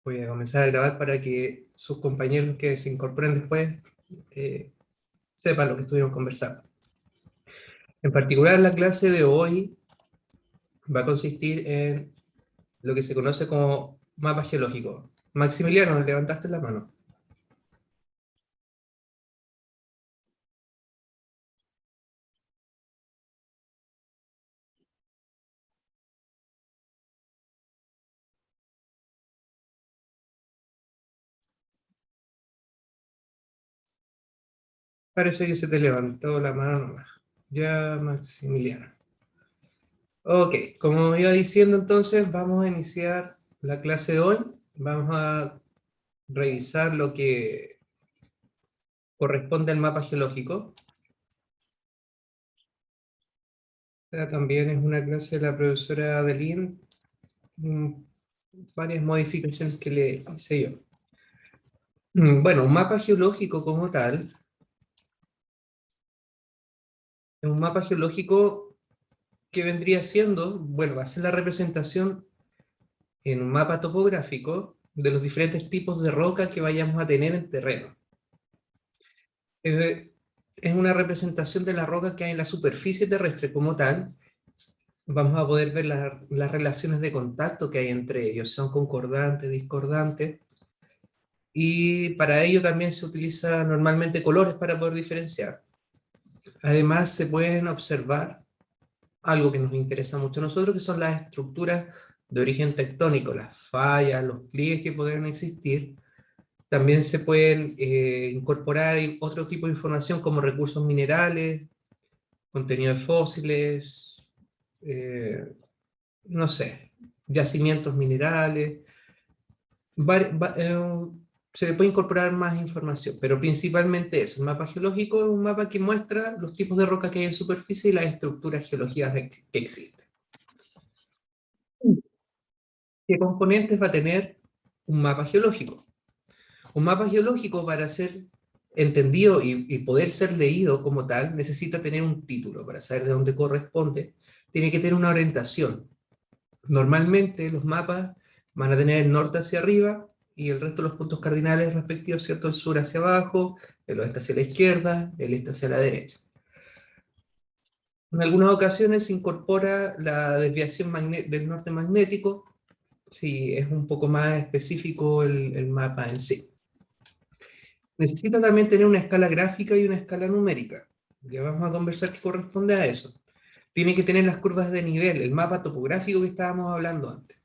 Voy a comenzar a grabar para que sus compañeros que se incorporen después sepan lo que estuvimos conversando. En particular, la clase de hoy va a consistir en lo que se conoce como mapa geológico. Maximiliano, levantaste la mano. Parece que se te levantó la mano nomás. Ya, Maximiliano. Ok, como iba diciendo entonces, vamos a iniciar la clase de hoy. Vamos a revisar lo que corresponde al mapa geológico. Esta también es una clase de la profesora Adeline. Varias modificaciones que le hice yo. Bueno, un mapa geológico como tal, es un mapa geológico que vendría siendo, bueno, va a ser la representación en un mapa topográfico de los diferentes tipos de roca que vayamos a tener en terreno. Es una representación de la roca que hay en la superficie terrestre como tal. Vamos a poder ver las relaciones de contacto que hay entre ellos, son concordantes, discordantes, y para ello también se utiliza normalmente colores para poder diferenciar. Además, se pueden observar algo que nos interesa mucho a nosotros, que son las estructuras de origen tectónico, las fallas, los pliegues que pueden existir. También se pueden incorporar otro tipo de información como recursos minerales, contenido de fósiles, no sé, yacimientos minerales. Se le puede incorporar más información, pero principalmente eso. El mapa geológico es un mapa que muestra los tipos de roca que hay en superficie y las estructuras geológicas que existen. ¿Qué componentes va a tener un mapa geológico? Un mapa geológico, para ser entendido y poder ser leído como tal, necesita tener un título para saber de dónde corresponde. Tiene que tener una orientación. Normalmente los mapas van a tener el norte hacia arriba y el resto de los puntos cardinales respectivos, ¿cierto? El sur hacia abajo, el oeste hacia la izquierda, el este hacia la derecha. En algunas ocasiones se incorpora la desviación del norte magnético, si es un poco más específico el mapa en sí. Necesita también tener una escala gráfica y una escala numérica. Ya vamos a conversar qué corresponde a eso. Tiene que tener las curvas de nivel, el mapa topográfico que estábamos hablando antes.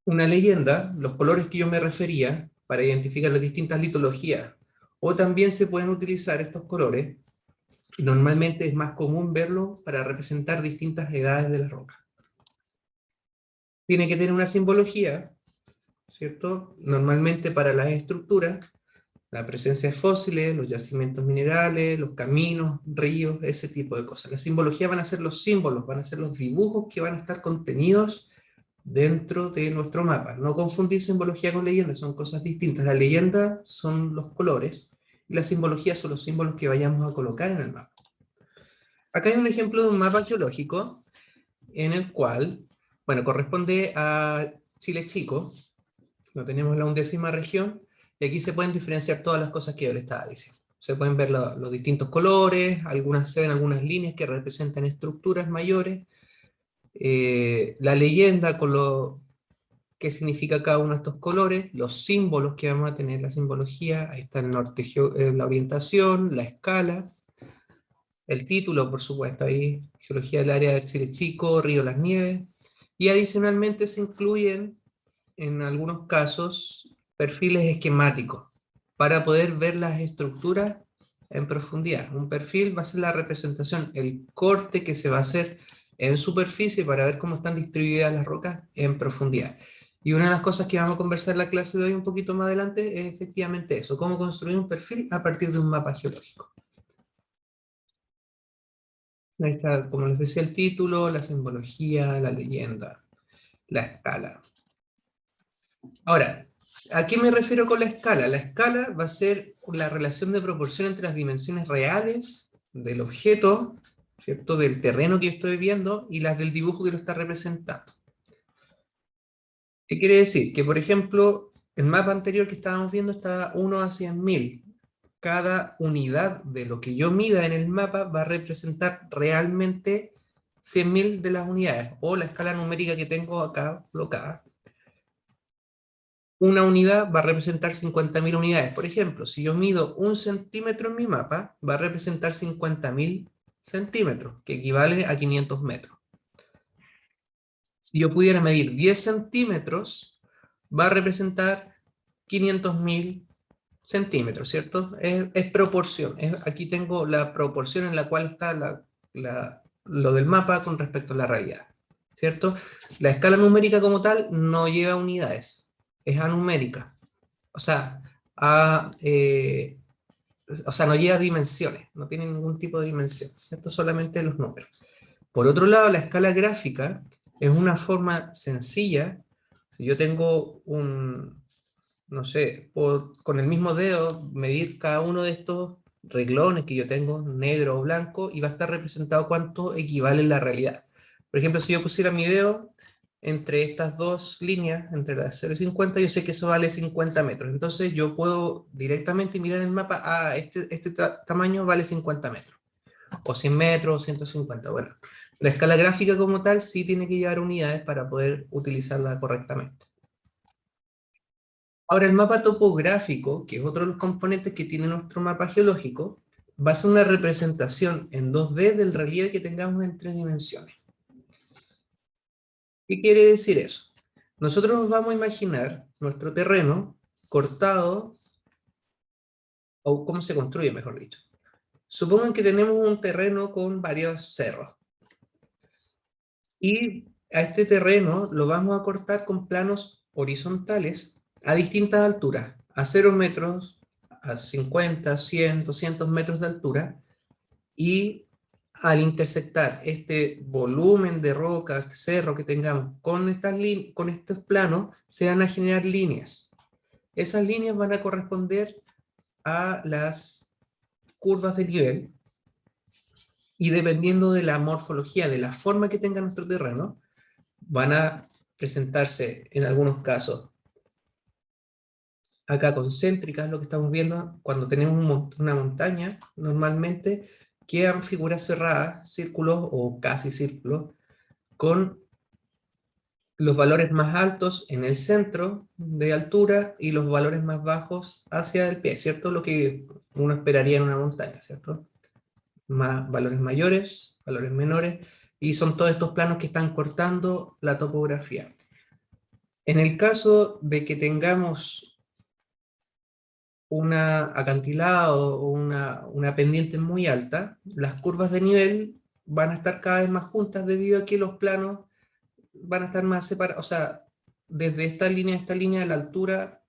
Una leyenda, los colores que yo me refería, para identificar las distintas litologías, o también se pueden utilizar estos colores, y normalmente es más común verlo para representar distintas edades de la roca. Tiene que tener una simbología, ¿cierto? Normalmente para las estructuras, la presencia de fósiles, los yacimientos minerales, los caminos, ríos, ese tipo de cosas. La simbología van a ser los símbolos, van a ser los dibujos que van a estar contenidos dentro de nuestro mapa. No confundir simbología con leyenda, son cosas distintas. La leyenda son los colores y la simbología son los símbolos que vayamos a colocar en el mapa. Acá hay un ejemplo de un mapa geológico en el cual, bueno, corresponde a Chile Chico, lo tenemos en la 11ª región, y aquí se pueden diferenciar todas las cosas que yo le estaba diciendo. Se pueden ver los distintos colores, se ven algunas líneas que representan estructuras mayores, la leyenda con lo que significa cada uno de estos colores, los símbolos que vamos a tener, la simbología, ahí está el norte, la orientación, la escala, el título, por supuesto, ahí, Geología del área de Chile Chico, Río Las Nieves, y adicionalmente se incluyen, en algunos casos, perfiles esquemáticos, para poder ver las estructuras en profundidad. Un perfil va a ser la representación, el corte que se va a hacer en superficie para ver cómo están distribuidas las rocas en profundidad. Y una de las cosas que vamos a conversar en la clase de hoy un poquito más adelante es efectivamente eso, cómo construir un perfil a partir de un mapa geológico. Ahí está, como les decía, el título, la simbología, la leyenda, la escala. Ahora, ¿a qué me refiero con la escala? La escala va a ser la relación de proporción entre las dimensiones reales del objeto, ¿cierto? Del terreno que estoy viendo y las del dibujo que lo está representando. ¿Qué quiere decir? Que, por ejemplo, el mapa anterior que estábamos viendo está 1 a 100.000. Cada unidad de lo que yo mida en el mapa va a representar realmente 100.000 de las unidades, o la escala numérica que tengo acá colocada. Una unidad va a representar 50.000 unidades. Por ejemplo, si yo mido 1 centímetro en mi mapa, va a representar 50.000 centímetros, que equivale a 500 metros. Si yo pudiera medir 10 centímetros, va a representar 500.000 centímetros, ¿cierto? Es proporción. Aquí tengo la proporción en la cual está lo del mapa con respecto a la realidad, ¿cierto? La escala numérica como tal no lleva unidades, es anumérica. O sea, a, eh, no lleva dimensiones, no tiene ningún tipo de dimensión, ¿cierto? Solamente los números. Por otro lado, la escala gráfica es una forma sencilla. Si yo tengo no sé, con el mismo dedo medir cada uno de estos reglones que yo tengo, negro o blanco, y va a estar representado cuánto equivale en la realidad. Por ejemplo, si yo pusiera mi dedo entre estas dos líneas, entre las 0 y 50, yo sé que eso vale 50 metros. Entonces yo puedo directamente mirar en el mapa, este tamaño vale 50 metros, o 100 metros, o 150. Bueno, la escala gráfica como tal sí tiene que llevar unidades para poder utilizarla correctamente. Ahora, el mapa topográfico, que es otro de los componentes que tiene nuestro mapa geológico, va a ser una representación en 2D del relieve que tengamos en 3 dimensiones. ¿Qué quiere decir eso? Nosotros nos vamos a imaginar nuestro terreno cortado, o cómo se construye, mejor dicho. Supongan que tenemos un terreno con varios cerros. Y a este terreno lo vamos a cortar con planos horizontales a distintas alturas, a 0 metros, a 50, 100, 200 metros de altura, y al intersectar este volumen de roca, cerro que tengamos con estos planos, se van a generar líneas. Esas líneas van a corresponder a las curvas de nivel, y dependiendo de la morfología, de la forma que tenga nuestro terreno, van a presentarse en algunos casos acá concéntricas, lo que estamos viendo cuando tenemos una montaña, normalmente quedan figuras cerradas, círculos o casi círculos, con los valores más altos en el centro de altura y los valores más bajos hacia el pie, ¿cierto? Lo que uno esperaría en una montaña, ¿cierto? Valores mayores, valores menores, y son todos estos planos que están cortando la topografía. En el caso de que tengamos una acantilado o una pendiente muy alta, las curvas de nivel van a estar cada vez más juntas debido a que los planos van a estar más separados. O sea, desde esta línea a esta línea, la altura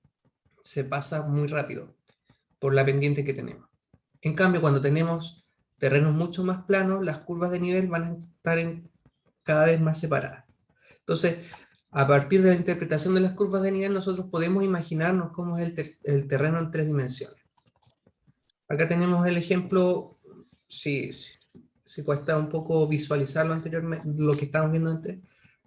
se pasa muy rápido por la pendiente que tenemos. En cambio, cuando tenemos terrenos mucho más planos, las curvas de nivel van a estar cada vez más separadas. Entonces, a partir de la interpretación de las curvas de nivel, nosotros podemos imaginarnos cómo es el terreno en 3 dimensiones. Acá tenemos el ejemplo, si cuesta un poco visualizarlo anteriormente, lo que estábamos viendo antes.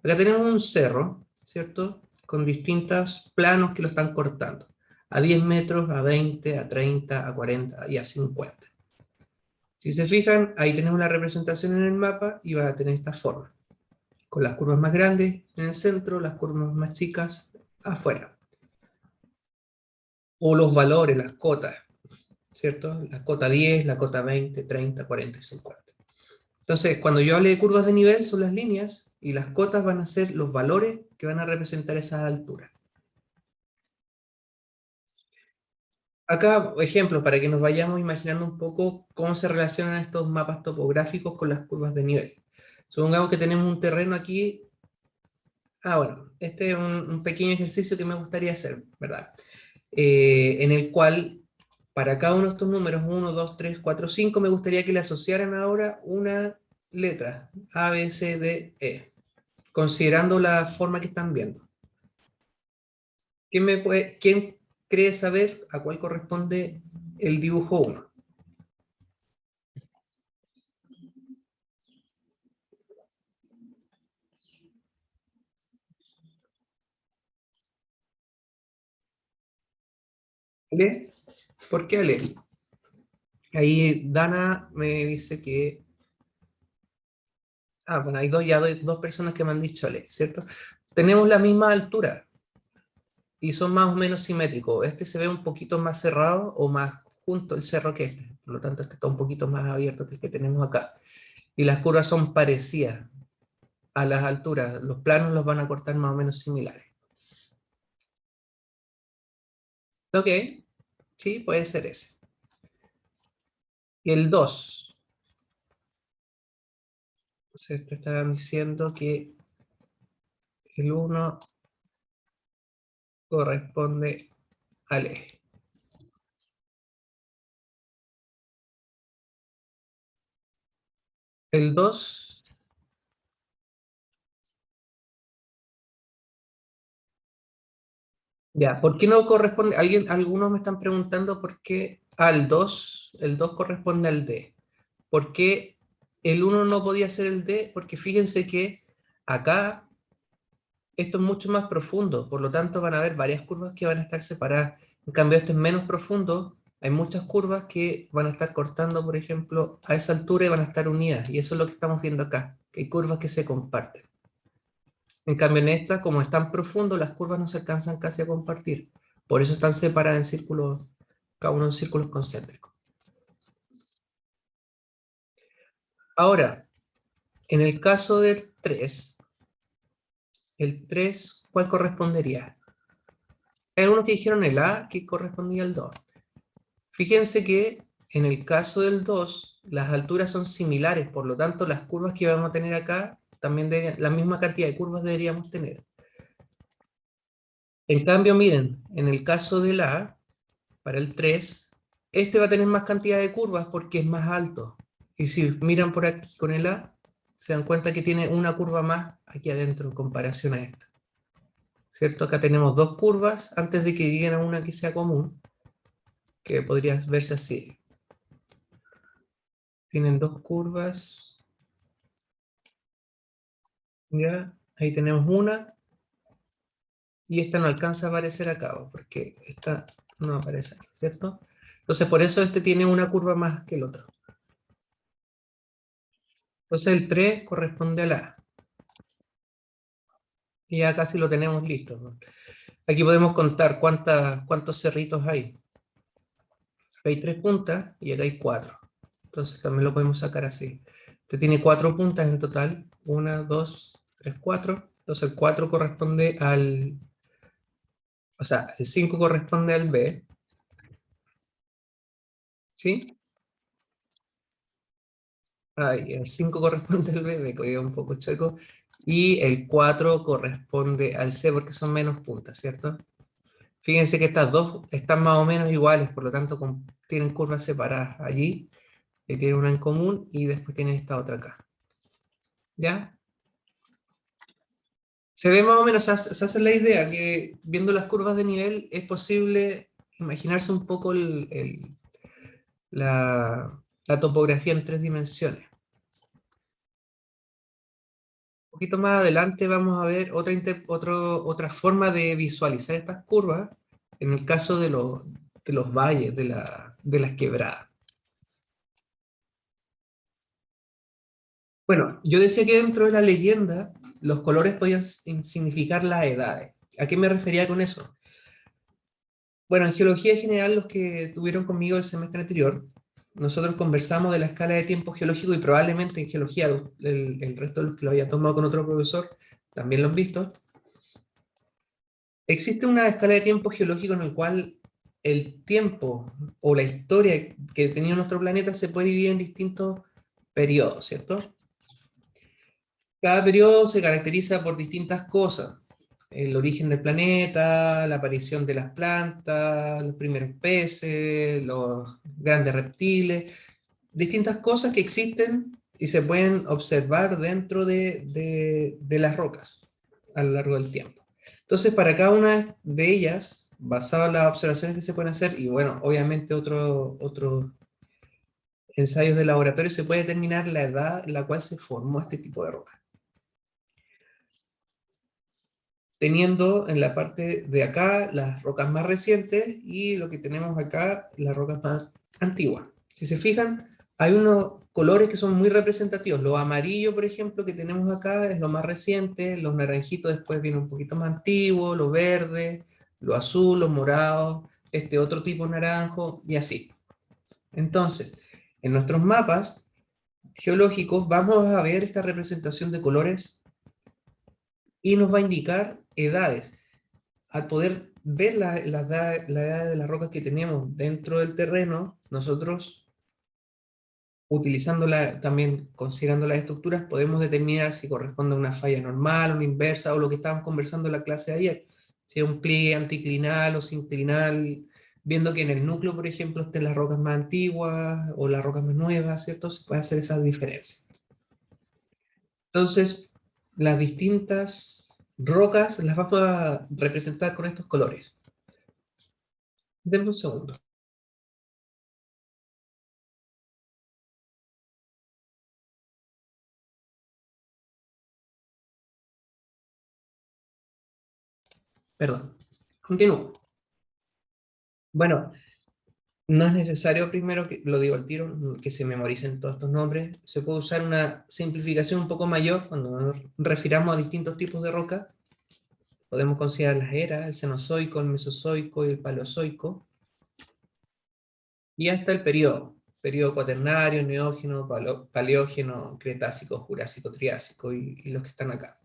Acá tenemos un cerro, ¿cierto? Con distintos planos que lo están cortando. A 10 metros, a 20, a 30, a 40 y a 50. Si se fijan, ahí tenemos la representación en el mapa y va a tener esta forma, con las curvas más grandes en el centro, las curvas más chicas afuera. O los valores, las cotas, ¿cierto? La cota 10, la cota 20, 30, 40 y 50. Entonces, cuando yo hable de curvas de nivel, son las líneas, y las cotas van a ser los valores que van a representar esas alturas. Acá, ejemplos, para que nos vayamos imaginando un poco cómo se relacionan estos mapas topográficos con las curvas de nivel. Supongamos que tenemos un terreno aquí. Bueno, este es un pequeño ejercicio que me gustaría hacer, ¿verdad? En el cual, para cada uno de estos números, 1, 2, 3, 4, 5, me gustaría que le asociaran ahora una letra, A, B, C, D, E, considerando la forma que están viendo. ¿Quién cree saber a cuál corresponde el dibujo 1? ¿Ale? ¿Por qué Ale? Ahí Dana me dice que... Ah, bueno, hay dos personas que me han dicho Ale, ¿cierto? Tenemos la misma altura y son más o menos simétricos. Este se ve un poquito más cerrado o más junto el cerro que este. Por lo tanto, este está un poquito más abierto que el que tenemos acá. Y las curvas son parecidas a las alturas. Los planos los van a cortar más o menos similares. Ok, sí, puede ser ese. Y el 2. Se te estaban diciendo que el 1 corresponde al eje. El 2, ya, ¿por qué no corresponde? Algunos me están preguntando por qué al 2, el 2 corresponde al D. ¿Por qué el 1 no podía ser el D? Porque fíjense que acá esto es mucho más profundo, por lo tanto van a haber varias curvas que van a estar separadas. En cambio, esto es menos profundo, hay muchas curvas que van a estar cortando, por ejemplo, a esa altura y van a estar unidas, y eso es lo que estamos viendo acá, que hay curvas que se comparten. En cambio, en esta, como es tan profundo, las curvas no se alcanzan casi a compartir. Por eso están separadas en círculos, cada uno en círculos concéntricos. Ahora, en el caso del 3, el 3, ¿cuál correspondería? Hay algunos que dijeron el A, que correspondía al 2. Fíjense que en el caso del 2, las alturas son similares, por lo tanto, las curvas que vamos a tener acá, también la misma cantidad de curvas deberíamos tener. En cambio, miren, en el caso del A, para el 3, este va a tener más cantidad de curvas porque es más alto. Y si miran por aquí con el A, se dan cuenta que tiene una curva más aquí adentro en comparación a esta. ¿Cierto? Acá tenemos dos curvas antes de que lleguen a una que sea común, que podría verse así. Tienen dos curvas, ¿ya? Ahí tenemos una, y esta no alcanza a aparecer acá, porque esta no aparece, ¿cierto? Entonces por eso este tiene una curva más que el otro. Entonces el 3 corresponde a la A. Y ya casi lo tenemos listo, ¿no? Aquí podemos contar cuántos cerritos hay. Acá hay 3 puntas y acá hay 4. Entonces también lo podemos sacar así. Este tiene 4 puntas en total. 1, 2, 3, 4. Entonces el 4 corresponde al... O sea, el 5 corresponde al B. ¿Sí? Ay, el 5 corresponde al B, me quedé un poco checo. Y el 4 corresponde al C porque son menos puntas, ¿cierto? Fíjense que estas dos están más o menos iguales, por lo tanto tienen curvas separadas allí, y tienen una en común y después tienen esta otra acá. ¿Ya? Se ve más o menos, se hace la idea que viendo las curvas de nivel es posible imaginarse un poco la topografía en 3 dimensiones. Un poquito más adelante vamos a ver otra forma de visualizar estas curvas en el caso de los valles, de las quebradas. Bueno, yo decía que dentro de la leyenda los colores podían significar las edades. ¿A qué me refería con eso? Bueno, en geología general, los que tuvieron conmigo el semestre anterior, nosotros conversamos de la escala de tiempo geológico y probablemente en geología el resto de los que lo había tomado con otro profesor también lo han visto. Existe una escala de tiempo geológico en el cual el tiempo o la historia que tenía nuestro planeta se puede dividir en distintos periodos, ¿cierto? Cada periodo se caracteriza por distintas cosas. El origen del planeta, la aparición de las plantas, los primeros peces, los grandes reptiles, distintas cosas que existen y se pueden observar dentro de las rocas a lo largo del tiempo. Entonces, para cada una de ellas, basado en las observaciones que se pueden hacer, y bueno, obviamente otros ensayos de laboratorio, se puede determinar la edad en la cual se formó este tipo de roca. teniendo en la parte de acá las rocas más recientes y lo que tenemos acá, las rocas más antiguas. Si se fijan, hay unos colores que son muy representativos. Lo amarillo, por ejemplo, que tenemos acá es lo más reciente, los naranjitos después viene un poquito más antiguo, lo verde, lo azul, los morados, este otro tipo naranjo, y así. Entonces, en nuestros mapas geológicos vamos a ver esta representación de colores y nos va a indicar edades. Al poder ver la edad de las rocas que tenemos dentro del terreno, nosotros, utilizándola también, considerando las estructuras, podemos determinar si corresponde a una falla normal, una inversa, o lo que estábamos conversando en la clase de ayer, si es un pliegue anticlinal o sinclinal, viendo que en el núcleo, por ejemplo, estén las rocas más antiguas o las rocas más nuevas, ¿cierto? Se puede hacer esa diferencia. Entonces, las distintas rocas las vamos a representar con estos colores. Denme un segundo. Perdón. Continúo. Bueno, no es necesario primero, que lo digo al tiro, que se memoricen todos estos nombres. Se puede usar una simplificación un poco mayor cuando nos refiramos a distintos tipos de roca. Podemos considerar las eras, el Cenozoico, el Mesozoico y el Paleozoico. Y hasta el periodo cuaternario, neógeno, paleógeno, cretácico, jurásico, triásico y los que están acá.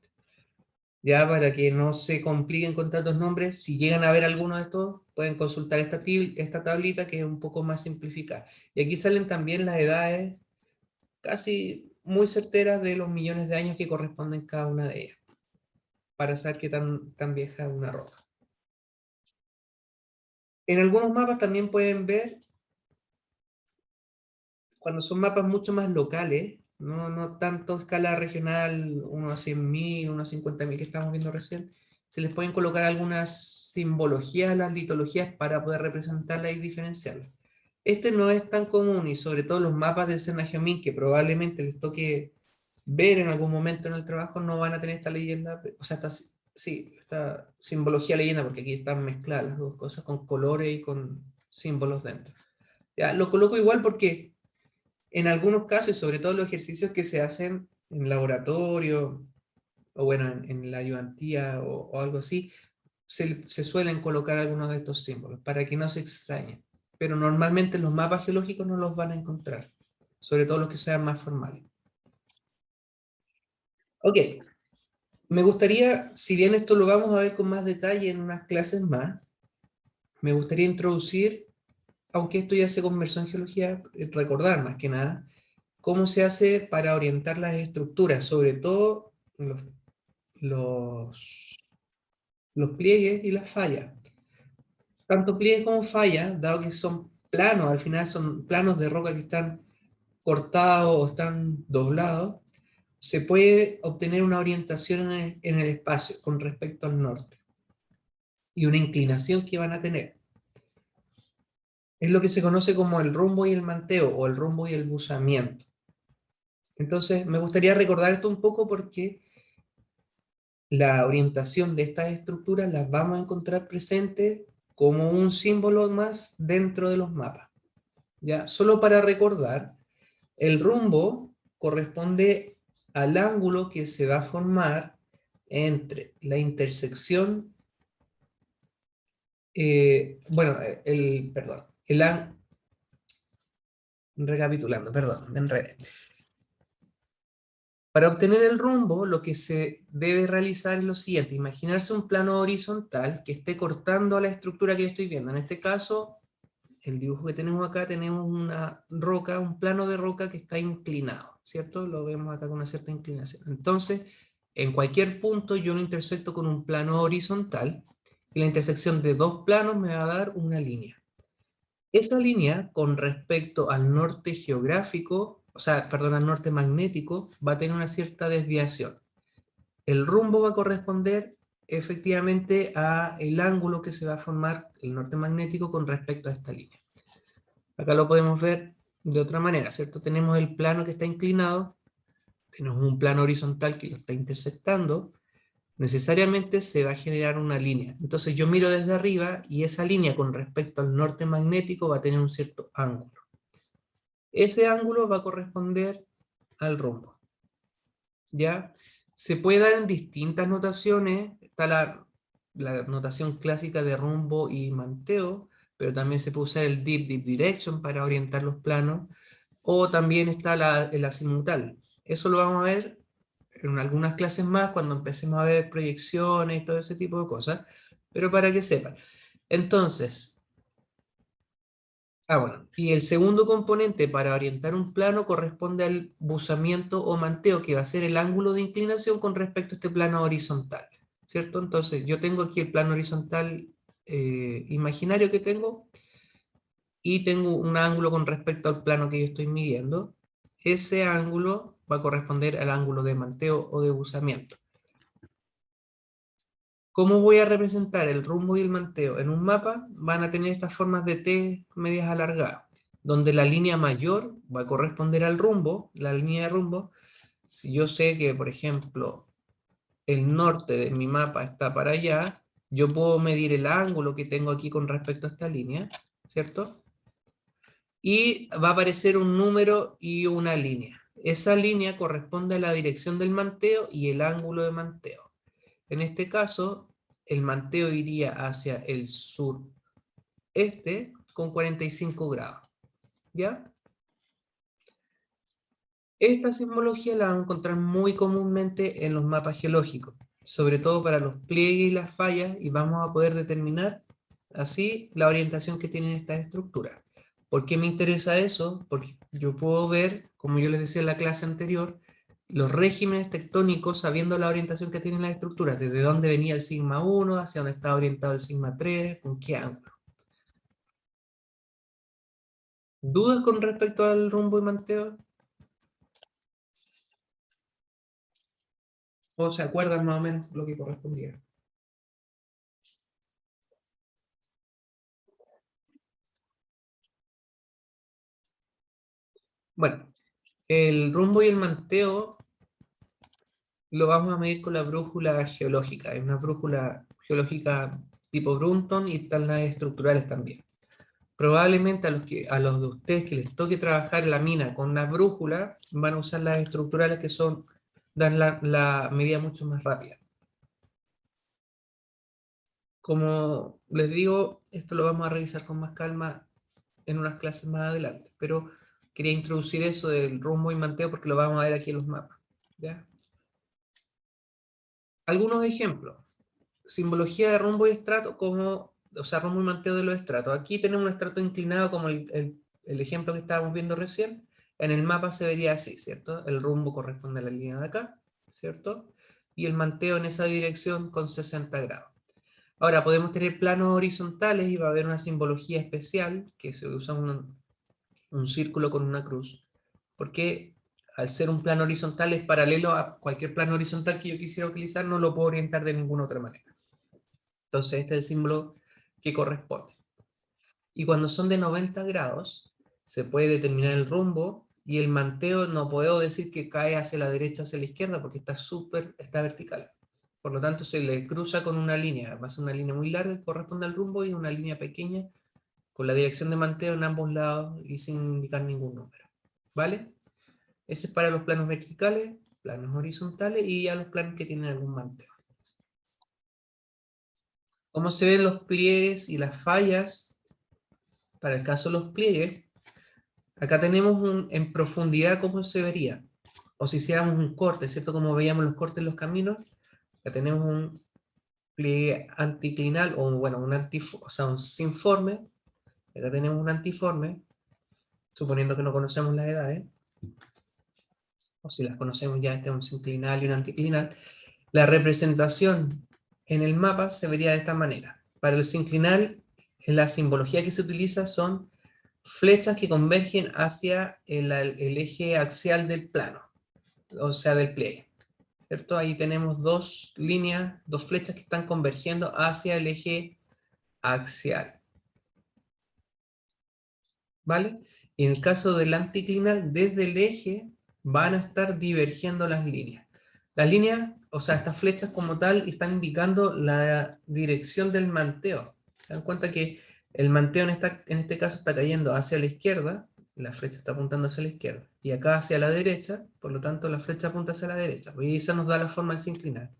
Ya para que no se compliquen con tantos nombres, si llegan a ver alguno de estos, pueden consultar esta tablita que es un poco más simplificada. Y aquí salen también las edades casi muy certeras de los millones de años que corresponden cada una de ellas, para saber qué tan vieja es una roca. En algunos mapas también pueden ver, cuando son mapas mucho más locales, no tanto escala regional, uno a 100.000, uno a 50.000 que estamos viendo recién, se les pueden colocar algunas simbologías a las litologías para poder representarlas y diferenciarlas. Este no es tan común, y sobre todo los mapas del Sennacheribim, que probablemente les toque ver en algún momento en el trabajo, no van a tener esta leyenda, o sea, esta simbología leyenda, porque aquí están mezcladas las dos cosas con colores y con símbolos dentro. Ya, lo coloco igual porque en algunos casos, sobre todo los ejercicios que se hacen en laboratorio, o bueno, en la ayudantía o algo así, se suelen colocar algunos de estos símbolos para que no se extrañen. Pero normalmente los mapas geológicos no los van a encontrar, sobre todo los que sean más formales. Ok, me gustaría, si bien esto lo vamos a ver con más detalle en unas clases más, me gustaría introducir, aunque esto ya se conversó en geología, recordar más que nada, cómo se hace para orientar las estructuras, sobre todo los, los pliegues y las fallas. Tanto pliegues como fallas, dado que son planos, al final son planos de roca que están cortados o están doblados, se puede obtener una orientación en el espacio con respecto al norte y una inclinación que van a tener. Es lo que se conoce como el rumbo y el manteo, o el rumbo y el buzamiento. Entonces, me gustaría recordar esto un poco porque la orientación de estas estructuras las vamos a encontrar presentes como un símbolo más dentro de los mapas. ¿Ya? Solo para recordar, el rumbo corresponde al ángulo que se va a formar entre la intersección, perdón, recapitulando, perdón, me enredé. Para obtener el rumbo, lo que se debe realizar es lo siguiente: imaginarse un plano horizontal que esté cortando a la estructura que yo estoy viendo. En este caso, el dibujo que tenemos acá, tenemos una roca, un plano de roca que está inclinado, ¿cierto? Lo vemos acá con una cierta inclinación. Entonces, en cualquier punto yo lo intersecto con un plano horizontal, y la intersección de dos planos me va a dar una línea. Esa línea, con respecto al norte geográfico, o sea, perdón, al norte magnético, va a tener una cierta desviación. El rumbo va a corresponder efectivamente a el ángulo que se va a formar el norte magnético con respecto a esta línea. Acá lo podemos ver de otra manera, ¿cierto? Tenemos el plano que está inclinado, tenemos un plano horizontal que lo está intersectando, necesariamente se va a generar una línea. Entonces yo miro desde arriba y esa línea con respecto al norte magnético va a tener un cierto ángulo. Ese ángulo va a corresponder al rumbo. ¿Ya? Se puede dar en distintas notaciones. Está la notación clásica de rumbo y manteo, pero también se puede usar el deep direction para orientar los planos, o también está el azimutal. Eso lo vamos a ver en algunas clases más cuando empecemos a ver proyecciones y todo ese tipo de cosas, pero para que sepan. Entonces, bueno, y el segundo componente para orientar un plano corresponde al buzamiento o manteo, que va a ser el ángulo de inclinación con respecto a este plano horizontal, ¿cierto? Entonces, yo tengo aquí el plano horizontal imaginario que tengo, y tengo un ángulo con respecto al plano que yo estoy midiendo. Ese ángulo va a corresponder al ángulo de manteo o de buzamiento. ¿Cómo voy a representar el rumbo y el manteo? En un mapa van a tener estas formas de T medias alargadas, donde la línea mayor va a corresponder al rumbo, la línea de rumbo. Si yo sé que, por ejemplo, el norte de mi mapa está para allá, yo puedo medir el ángulo que tengo aquí con respecto a esta línea, ¿cierto? Y va a aparecer un número y una línea. Esa línea corresponde a la dirección del manteo y el ángulo de manteo. En este caso, el manteo iría hacia el sureste con 45 grados. ¿Ya? Esta simbología la van a encontrar muy comúnmente en los mapas geológicos, sobre todo para los pliegues y las fallas, y vamos a poder determinar así la orientación que tienen estas estructuras. ¿Por qué me interesa eso? Porque yo puedo ver, como yo les decía en la clase anterior, los regímenes tectónicos sabiendo la orientación que tienen las estructuras, desde dónde venía el sigma 1, hacia dónde está orientado el sigma 3, con qué ángulo. ¿Dudas con respecto al rumbo y manteo? ¿O se acuerdan más o menos lo que correspondía? Bueno, el rumbo y el manteo lo vamos a medir con la brújula geológica. Es una brújula geológica tipo Brunton y están las estructurales también. Probablemente a los de ustedes que les toque trabajar en la mina con una brújula, van a usar las estructurales que dan la medida mucho más rápida. Como les digo, esto lo vamos a revisar con más calma en unas clases más adelante, pero quería introducir eso del rumbo y manteo porque lo vamos a ver aquí en los mapas. ¿Ya? Algunos ejemplos. Simbología de rumbo y estrato, como, o sea, rumbo y manteo de los estratos. Aquí tenemos un estrato inclinado como el ejemplo que estábamos viendo recién. En el mapa se vería así, ¿cierto? El rumbo corresponde a la línea de acá, ¿cierto? Y el manteo en esa dirección con 60 grados. Ahora, podemos tener planos horizontales y va a haber una simbología especial, que se usa un círculo con una cruz, porque al ser un plano horizontal es paralelo a cualquier plano horizontal que yo quisiera utilizar, no lo puedo orientar de ninguna otra manera. Entonces este es el símbolo que corresponde. Y cuando son de 90 grados, se puede determinar el rumbo, y el manteo no puedo decir que cae hacia la derecha o hacia la izquierda porque está vertical. Por lo tanto, se le cruza con una línea, va a ser una línea muy larga que corresponde al rumbo y una línea pequeña con la dirección de manteo en ambos lados y sin indicar ningún número. ¿Vale? Ese es para los planos verticales, planos horizontales y a los planos que tienen algún manteo. ¿Cómo se ven los pliegues y las fallas? Para el caso de los pliegues, acá tenemos en profundidad cómo se vería. O si hiciéramos un corte, ¿cierto? Como veíamos los cortes en los caminos, acá tenemos un pliegue anticlinal, o bueno, o sea, un sinforme. Acá tenemos un antiforme, suponiendo que no conocemos las edades, o si las conocemos ya, este es un sinclinal y un anticlinal. La representación en el mapa se vería de esta manera. Para el sinclinal, la simbología que se utiliza son flechas que convergen hacia el eje axial del plano, o sea, del pliegue. ¿Cierto? Ahí tenemos dos líneas, dos flechas que están convergiendo hacia el eje axial. ¿Vale? Y en el caso del anticlinal, desde el eje van a estar divergiendo las líneas. Las líneas o sea, estas flechas como tal están indicando la dirección del manteo. ¿Se dan cuenta que el manteo en este caso está cayendo hacia la izquierda, la flecha está apuntando hacia la izquierda, y acá hacia la derecha, por lo tanto la flecha apunta hacia la derecha, y eso nos da la forma de sinclinar.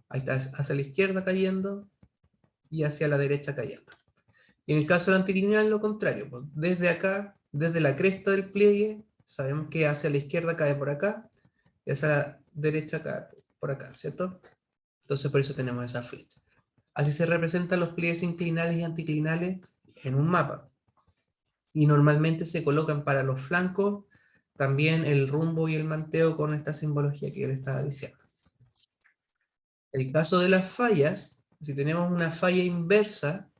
Ahí está, hacia la izquierda cayendo, y hacia la derecha cayendo. Y en el caso del anticlinal, lo contrario, pues desde acá, desde la cresta del pliegue, sabemos que hacia la izquierda cae por acá, y hacia la derecha cae por acá, ¿cierto? Entonces por eso tenemos esa flecha. Así se representan los pliegues inclinales y anticlinales en un mapa. Y normalmente se colocan para los flancos también el rumbo y el manteo con esta simbología que yo les estaba diciendo. El caso de las fallas, si tenemos una falla inversa,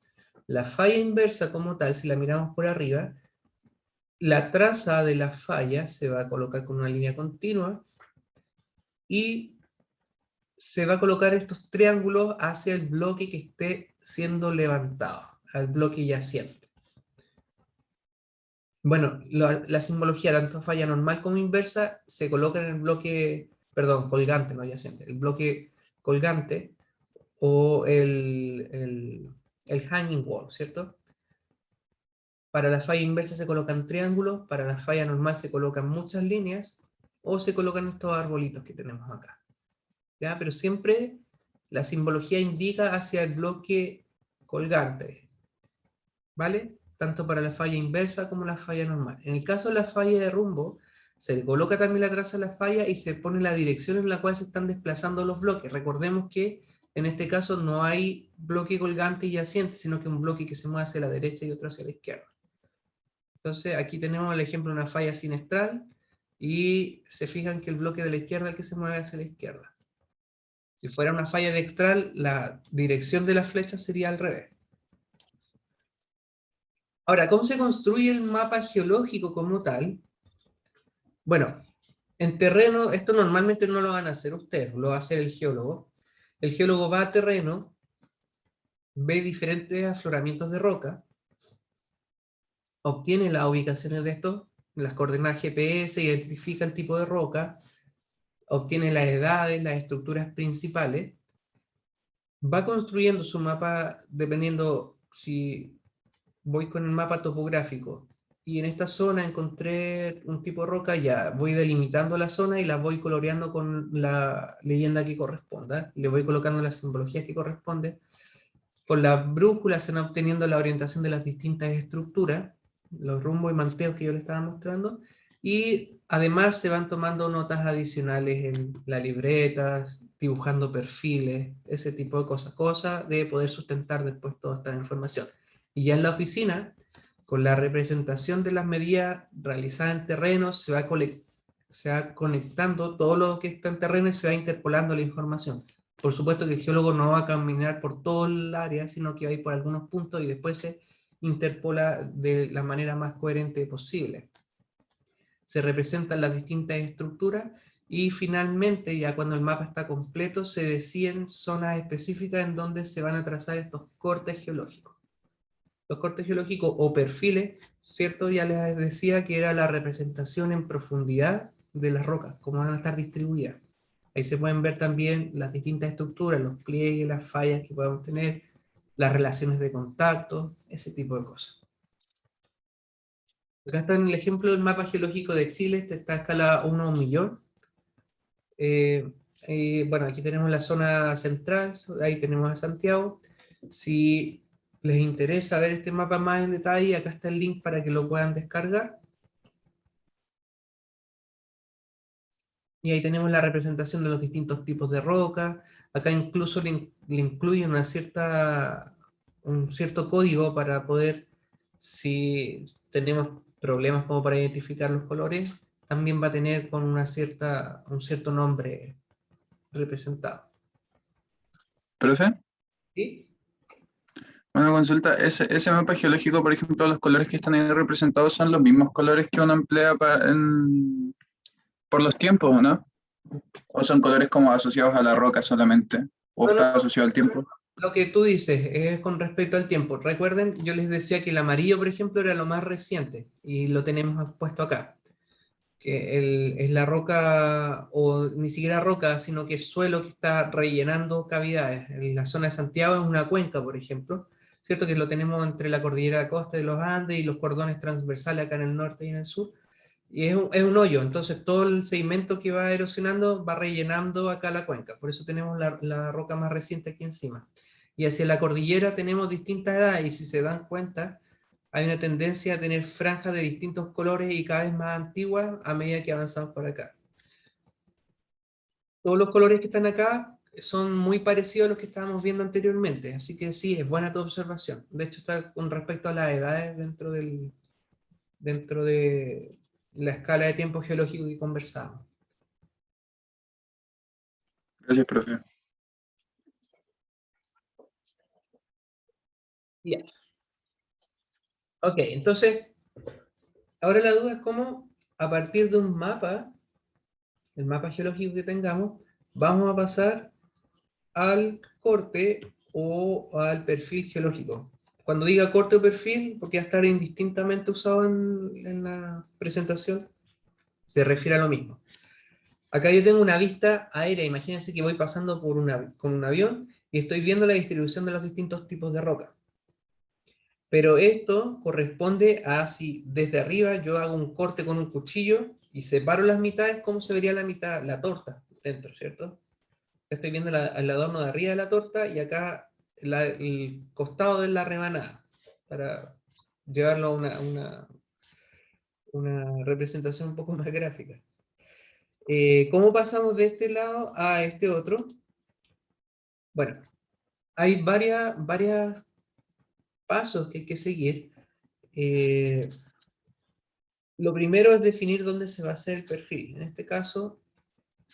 la falla inversa como tal, si la miramos por arriba, la traza de la falla se va a colocar con una línea continua y se va a colocar estos triángulos hacia el bloque que esté siendo levantado, al bloque yaciente. Bueno, la simbología tanto falla normal como inversa se coloca en el bloque, perdón, colgante, no yaciente, el bloque colgante o el hanging wall, ¿cierto? Para la falla inversa se colocan triángulos, para la falla normal se colocan muchas líneas, o se colocan estos arbolitos que tenemos acá. ¿Ya? Pero siempre la simbología indica hacia el bloque colgante, ¿vale? Tanto para la falla inversa como la falla normal. En el caso de la falla de rumbo, se le coloca también la traza a la falla y se pone la dirección en la cual se están desplazando los bloques. Recordemos que en este caso no hay bloque colgante y yaciente, sino que un bloque que se mueve hacia la derecha y otro hacia la izquierda. Entonces aquí tenemos el ejemplo de una falla sinestral y se fijan que el bloque de la izquierda es el que se mueve hacia la izquierda. Si fuera una falla dextral, la dirección de la flecha sería al revés. Ahora, ¿cómo se construye el mapa geológico como tal? Bueno, en terreno, esto normalmente no lo van a hacer ustedes, lo va a hacer el geólogo. El geólogo va a terreno, ve diferentes afloramientos de roca, obtiene las ubicaciones de estos, las coordenadas GPS, identifica el tipo de roca, obtiene las edades, las estructuras principales, va construyendo su mapa dependiendo si voy con el mapa topográfico y en esta zona encontré un tipo de roca, ya voy delimitando la zona y la voy coloreando con la leyenda que corresponda, le voy colocando la simbología que corresponde. Con la brújula se van obteniendo la orientación de las distintas estructuras, los rumbos y manteos que yo les estaba mostrando, y además se van tomando notas adicionales en la libreta, dibujando perfiles, ese tipo de cosas, cosas de poder sustentar después toda esta información. Y ya en la oficina, con la representación de las medidas realizadas en terreno, se va conectando todo lo que está en terreno y se va interpolando la información. Por supuesto que el geólogo no va a caminar por todo el área, sino que va a ir por algunos puntos y después se interpola de la manera más coherente posible. Se representan las distintas estructuras y finalmente, ya cuando el mapa está completo, se deciden zonas específicas en donde se van a trazar estos cortes geológicos. Los cortes geológicos o perfiles, ¿cierto? Ya les decía que era la representación en profundidad de las rocas, cómo van a estar distribuidas. Ahí se pueden ver también las distintas estructuras, los pliegues, las fallas que podemos tener, las relaciones de contacto, ese tipo de cosas. Acá está en el ejemplo del mapa geológico de Chile, este está a escala 1 a 1 millón. Bueno, aquí tenemos la zona central, ahí tenemos a Santiago. Si les interesa ver este mapa más en detalle, acá está el link para que lo puedan descargar. Y ahí tenemos la representación de los distintos tipos de roca. Acá incluso le incluye un cierto código para poder, si tenemos problemas como para identificar los colores, también va a tener con un cierto nombre representado. ¿Profe? ¿Sí? Una consulta, ese mapa geológico, por ejemplo, los colores que están ahí representados son los mismos colores que uno emplea por los tiempos, ¿no? ¿O son colores como asociados a la roca solamente? ¿O No, está no, asociado al tiempo? lo que tú dices es con respecto al tiempo. Recuerden, yo les decía que el amarillo, por ejemplo, era lo más reciente y lo tenemos puesto acá. que es la roca, o ni siquiera roca, sino que es suelo que está rellenando cavidades. En la zona de Santiago es una cuenca, por ejemplo, ¿cierto? Que lo tenemos entre la cordillera de costa de los Andes y los cordones transversales acá en el norte y en el sur. Y es un hoyo, entonces todo el sedimento que va erosionando va rellenando acá la cuenca. Por eso tenemos la roca más reciente aquí encima. Y hacia la cordillera tenemos distintas edades, y si se dan cuenta, hay una tendencia a tener franjas de distintos colores y cada vez más antiguas a medida que avanzamos por acá. Todos los colores que están acá son muy parecidos a los que estábamos viendo anteriormente, así que sí, es buena tu observación. De hecho, está con respecto a las edades dentro de la escala de tiempo geológico que conversamos. Gracias, profe. Ya. Ok, entonces, ahora la duda es cómo, a partir de un mapa, el mapa geológico que tengamos, vamos a pasar al corte o al perfil geológico. Cuando diga corte o perfil, porque va a estar indistintamente usado en la presentación, se refiere a lo mismo. Acá yo tengo una vista aérea, imagínense que voy pasando con un avión y estoy viendo la distribución de los distintos tipos de roca. Pero esto corresponde a si desde arriba yo hago un corte con un cuchillo y separo las mitades, ¿cómo se vería la mitad? La torta dentro, ¿cierto? Estoy viendo el adorno de arriba de la torta y acá el costado de la rebanada, para llevarlo a una representación un poco más gráfica. ¿Cómo pasamos de este lado a este otro? Bueno, hay varios pasos que hay que seguir. Lo primero es definir dónde se va a hacer el perfil. En este caso,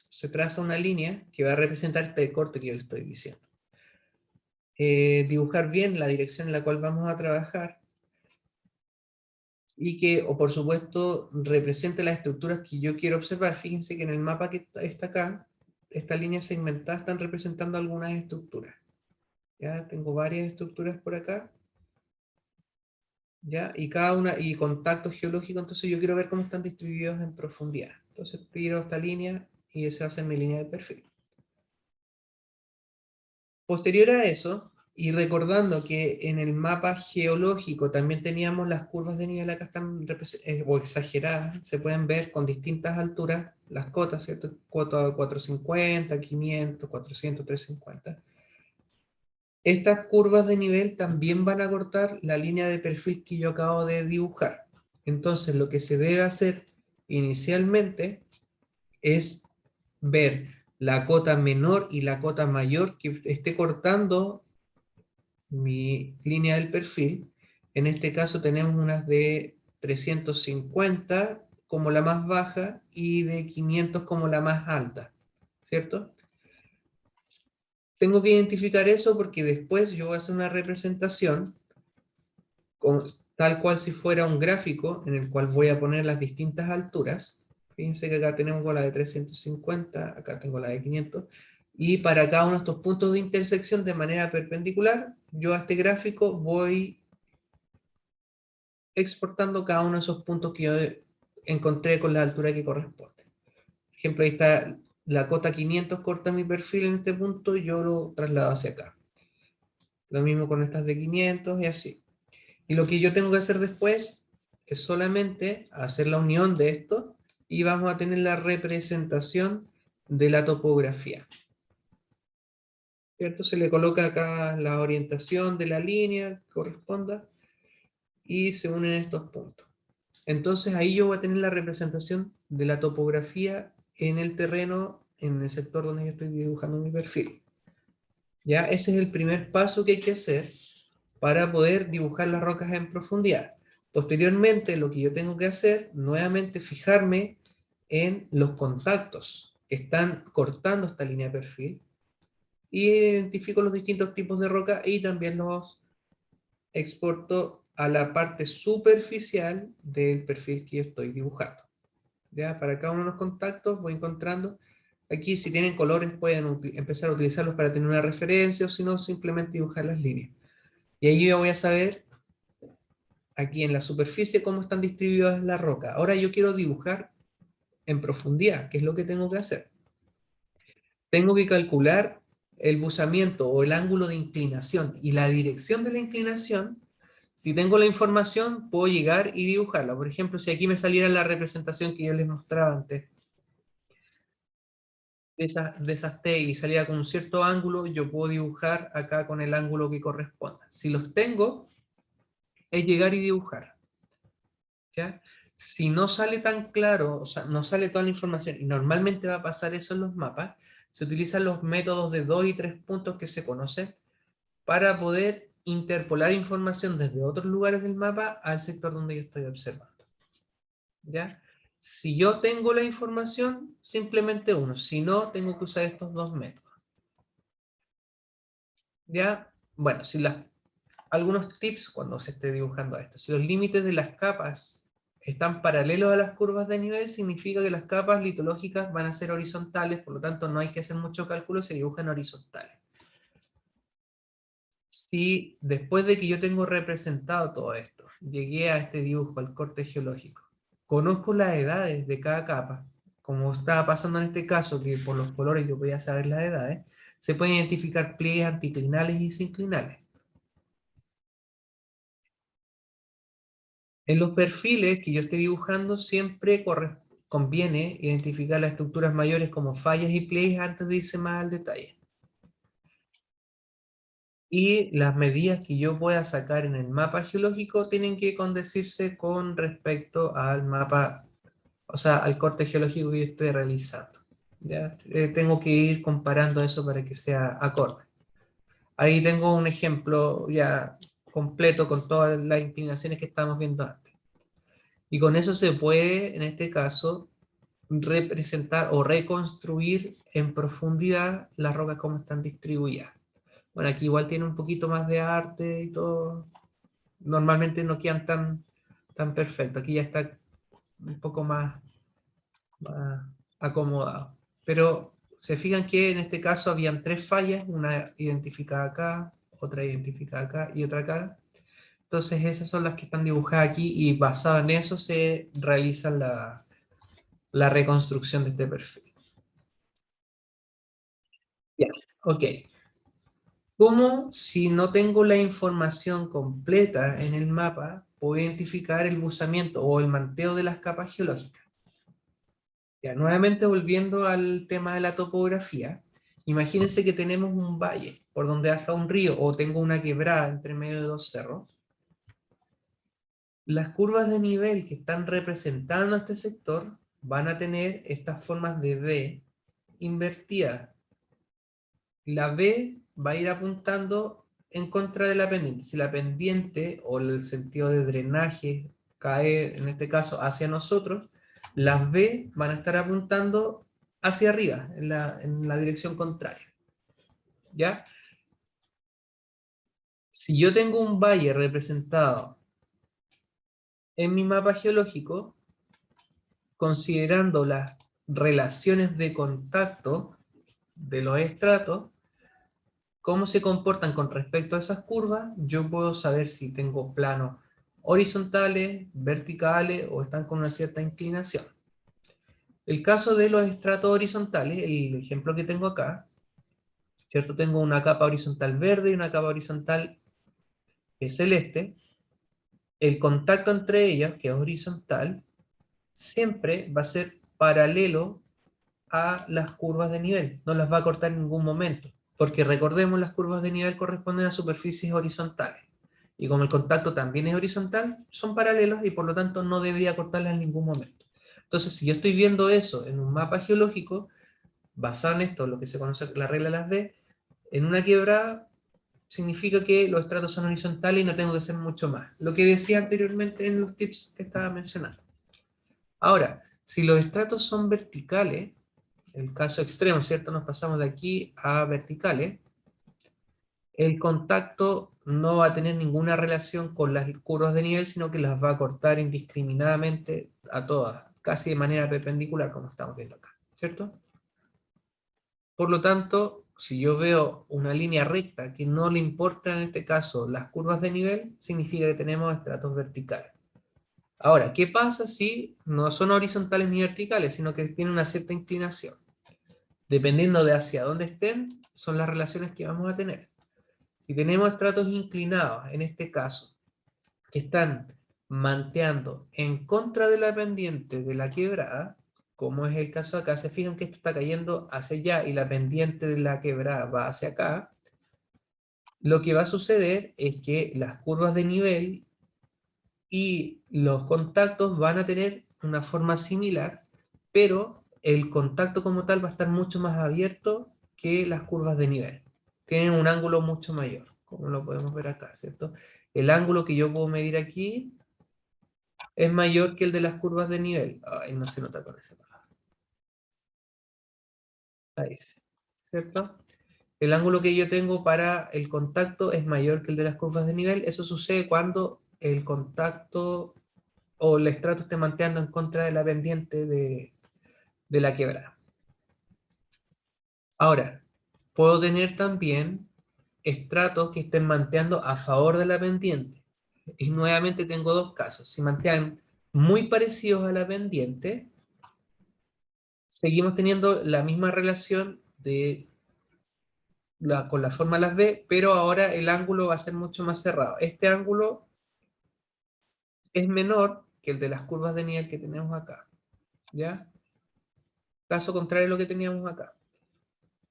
se traza una línea que va a representar este corte que yo le estoy diciendo. Dibujar bien la dirección en la cual vamos a trabajar y que, o por supuesto, represente las estructuras que yo quiero observar. Fíjense que en el mapa que está acá, estas líneas segmentadas están representando algunas estructuras. Ya tengo varias estructuras por acá, ya, y cada una, y contactos geológicos, entonces yo quiero ver cómo están distribuidos en profundidad. Entonces tiro esta línea y esa va a ser mi línea de perfil. Posterior a eso, y recordando que en el mapa geológico también teníamos las curvas de nivel, acá están o exageradas, se pueden ver con distintas alturas las cotas, ¿cierto? Cota 450, 500, 400, 350. Estas curvas de nivel también van a cortar la línea de perfil que yo acabo de dibujar. Entonces, lo que se debe hacer inicialmente es ver la cota menor y la cota mayor que esté cortando mi línea del perfil. En este caso tenemos unas de 350 como la más baja y de 500 como la más alta, ¿cierto? Tengo que identificar eso porque después yo voy a hacer una representación tal cual si fuera un gráfico en el cual voy a poner las distintas alturas. Fíjense que acá tenemos la de 350, acá tengo la de 500, y para cada uno de estos puntos de intersección de manera perpendicular, yo a este gráfico voy exportando cada uno de esos puntos que yo encontré con la altura que corresponde. Por ejemplo, ahí está la cota 500, corta mi perfil en este punto, y yo lo traslado hacia acá. Lo mismo con estas de 500 y así. Y lo que yo tengo que hacer después es solamente hacer la unión de esto y vamos a tener la representación de la topografía. ¿Cierto? Se le coloca acá la orientación de la línea que corresponda y se unen estos puntos. Entonces ahí yo voy a tener la representación de la topografía en el terreno, en el sector donde yo estoy dibujando mi perfil. ¿Ya? Ese es el primer paso que hay que hacer para poder dibujar las rocas en profundidad. Posteriormente, lo que yo tengo que hacer, nuevamente fijarme en los contactos que están cortando esta línea de perfil, y identifico los distintos tipos de roca y también los exporto a la parte superficial del perfil que yo estoy dibujando. ¿Ya? Para cada uno de los contactos voy encontrando. Aquí, si tienen colores, pueden empezar a utilizarlos para tener una referencia, o si no, simplemente dibujar las líneas. Y ahí yo voy a saber, aquí en la superficie, cómo están distribuidas las rocas. Ahora yo quiero dibujar en profundidad. ¿Qué es lo que tengo que hacer? Tengo que calcular el buzamiento o el ángulo de inclinación y la dirección de la inclinación. Si tengo la información, puedo llegar y dibujarla. Por ejemplo, si aquí me saliera la representación que yo les mostraba antes, de esas T y saliera con un cierto ángulo, yo puedo dibujar acá con el ángulo que corresponda. Si los tengo, es llegar y dibujar. ¿Ya? Si no sale tan claro, o sea, no sale toda la información, y normalmente va a pasar eso en los mapas, se utilizan los métodos de 2 y 3 puntos que se conocen para poder interpolar información desde otros lugares del mapa al sector donde yo estoy observando. ¿Ya? Si yo tengo la información, simplemente uno. Si no, tengo que usar estos dos métodos. ¿Ya? Bueno, algunos tips cuando se esté dibujando esto. Si los límites de las capas están paralelos a las curvas de nivel, significa que las capas litológicas van a ser horizontales, por lo tanto no hay que hacer mucho cálculo, se dibujan horizontales. Si después de que yo tengo representado todo esto, llegué a este dibujo, al corte geológico, conozco las edades de cada capa, como estaba pasando en este caso, que por los colores yo podía saber las edades, se pueden identificar pliegues anticlinales y sinclinales. En los perfiles que yo esté dibujando siempre conviene identificar las estructuras mayores como fallas y pliegues antes de irse más al detalle. Y las medidas que yo pueda sacar en el mapa geológico tienen que condecirse con respecto al mapa, o sea, al corte geológico que yo estoy realizando. ¿Ya? Tengo que ir comparando eso para que sea acorde. Ahí tengo un ejemplo ya completo con todas las inclinaciones que estamos viendo antes. Y con eso se puede, en este caso, representar o reconstruir en profundidad las rocas como están distribuidas. Bueno, aquí igual tiene un poquito más de arte y todo. Normalmente no quedan tan perfectos. Aquí ya está un poco más acomodado. Pero se fijan que en este caso habían tres fallas, una identificada acá, otra identificada acá y otra acá. Entonces esas son las que están dibujadas aquí y basado en eso se realiza la reconstrucción de este perfil. Ya, ok. ¿Cómo, si no tengo la información completa en el mapa, puedo identificar el buzamiento o el manteo de las capas geológicas? Ya, nuevamente volviendo al tema de la topografía, imagínense que tenemos un valle por donde baja un río o tengo una quebrada entre medio de dos cerros. Las curvas de nivel que están representando este sector van a tener estas formas de V invertidas. La V va a ir apuntando en contra de la pendiente. Si la pendiente o el sentido de drenaje cae, en este caso, hacia nosotros, las V van a estar apuntando hacia arriba, en la dirección contraria. ¿Ya? Si yo tengo un valle representado en mi mapa geológico, considerando las relaciones de contacto de los estratos, cómo se comportan con respecto a esas curvas, yo puedo saber si tengo planos horizontales, verticales o están con una cierta inclinación. El caso de los estratos horizontales, el ejemplo que tengo acá, ¿cierto? Tengo una capa horizontal verde y una capa horizontal celeste. El contacto entre ellas, que es horizontal, siempre va a ser paralelo a las curvas de nivel, no las va a cortar en ningún momento, porque recordemos, las curvas de nivel corresponden a superficies horizontales, y como el contacto también es horizontal, son paralelos y por lo tanto no debería cortarlas en ningún momento. Entonces, si yo estoy viendo eso en un mapa geológico, basado en esto, lo que se conoce la regla de las V, en una quebrada, significa que los estratos son horizontales y no tengo que hacer mucho más. Lo que decía anteriormente en los tips que estaba mencionando. Ahora, si los estratos son verticales, el caso extremo, ¿cierto? Nos pasamos de aquí a verticales, el contacto no va a tener ninguna relación con las curvas de nivel, sino que las va a cortar indiscriminadamente a todas, casi de manera perpendicular, como estamos viendo acá, ¿cierto? Por lo tanto, si yo veo una línea recta que no le importa en este caso las curvas de nivel, significa que tenemos estratos verticales. Ahora, ¿qué pasa si no son horizontales ni verticales, sino que tienen una cierta inclinación? Dependiendo de hacia dónde estén, son las relaciones que vamos a tener. Si tenemos estratos inclinados, en este caso, que están manteando en contra de la pendiente de la quebrada, como es el caso acá, se fijan que esto está cayendo hacia allá y la pendiente de la quebrada va hacia acá, lo que va a suceder es que las curvas de nivel y los contactos van a tener una forma similar, pero el contacto como tal va a estar mucho más abierto que las curvas de nivel. Tienen un ángulo mucho mayor, como lo podemos ver acá, ¿cierto? El ángulo que yo puedo medir aquí es mayor que el de las curvas de nivel. Ay, no se nota con esa palabra. Ahí sí, ¿cierto? El ángulo que yo tengo para el contacto es mayor que el de las curvas de nivel. Eso sucede cuando el contacto o el estrato esté manteando en contra de la pendiente de la quebrada. Ahora, puedo tener también estratos que estén manteando a favor de la pendiente. Y nuevamente tengo dos casos. Si mantean muy parecidos a la pendiente, seguimos teniendo la misma relación con la forma las B, pero ahora el ángulo va a ser mucho más cerrado. Este ángulo es menor que el de las curvas de nivel que tenemos acá. ¿Ya? Caso contrario a lo que teníamos acá.